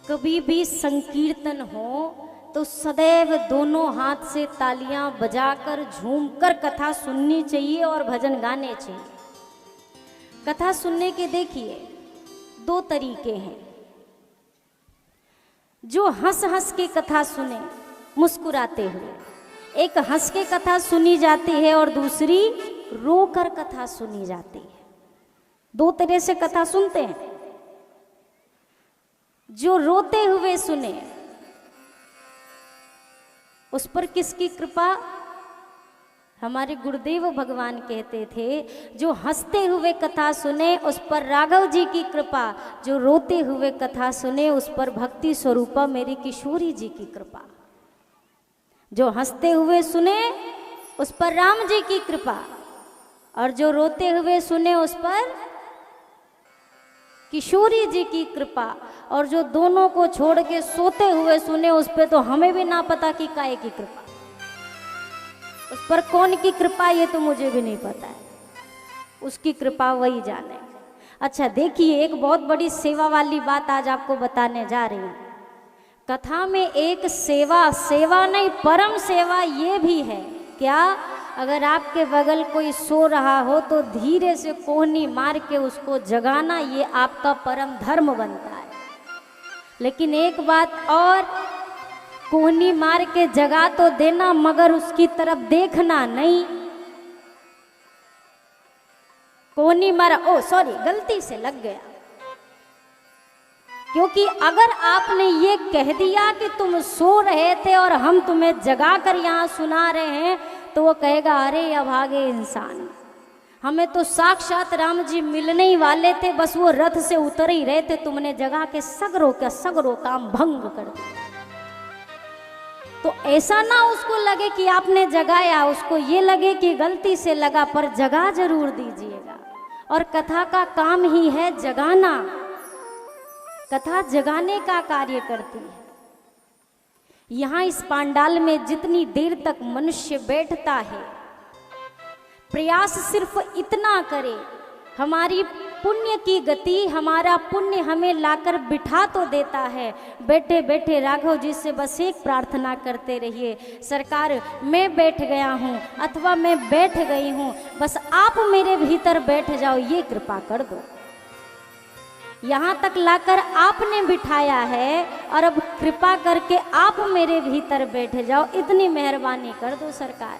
कभी भी संकीर्तन हो तो सदैव दोनों हाथ से तालियां बजाकर झूमकर कथा सुननी चाहिए और भजन गाने चाहिए। कथा सुनने के देखिए दो तरीके हैं। जो हंस हंस के कथा सुने मुस्कुराते हुए, एक हंस के कथा सुनी जाती है और दूसरी रोकर कथा सुनी जाती है। दो तरह से कथा सुनते हैं। जो रोते हुए सुने उस पर किसकी कृपा? हमारे गुरुदेव भगवान कहते थे जो हंसते हुए कथा सुने उस पर राघव जी की कृपा, जो रोते हुए कथा सुने उस पर भक्ति स्वरूपा मेरी किशोरी जी की कृपा। जो हंसते हुए सुने उस पर राम जी की कृपा और जो रोते हुए सुने उस पर किशोरी जी की कृपा। और जो दोनों को छोड़ के सोते हुए सुने उस पर तो हमें भी ना पता कि काहे की कृपा, उस पर कौन की कृपा ये तो मुझे भी नहीं पता है, उसकी कृपा वही जाने। अच्छा देखिए, एक बहुत बड़ी सेवा वाली बात आज आपको बताने जा रही हूँ। कथा में एक सेवा, सेवा नहीं परम सेवा ये भी है। क्या? अगर आपके बगल कोई सो रहा हो तो धीरे से कोहनी मार के उसको जगाना, ये आपका परम धर्म बनता है। लेकिन एक बात और, कोहनी मार के जगा तो देना मगर उसकी तरफ देखना नहीं। कोहनी मारा, ओ सॉरी गलती से लग गया, क्योंकि अगर आपने ये कह दिया कि तुम सो रहे थे और हम तुम्हें जगा कर यहाँ सुना रहे हैं तो वो कहेगा अरे अभागे इंसान, हमें तो साक्षात राम जी मिलने ही वाले थे, बस वो रथ से उतर ही रहे थे, तुमने जगा के सगरों का सगरों काम भंग कर दिया। तो ऐसा ना उसको लगे कि आपने जगाया, उसको ये लगे कि गलती से लगा, पर जगा जरूर दीजिएगा। और कथा का काम ही है जगाना, कथा जगाने का कार्य करती है। यहाँ इस पांडाल में जितनी देर तक मनुष्य बैठता है, प्रयास सिर्फ इतना करे, हमारी पुण्य की गति, हमारा पुण्य हमें लाकर बिठा तो देता है। बैठे बैठे राघव जी से बस एक प्रार्थना करते रहिए, सरकार मैं बैठ गया हूँ अथवा मैं बैठ गई हूँ, बस आप मेरे भीतर बैठ जाओ, ये कृपा कर दो। यहाँ तक लाकर आपने बिठाया है और अब कृपा करके आप मेरे भीतर बैठ जाओ, इतनी मेहरबानी कर दो सरकार।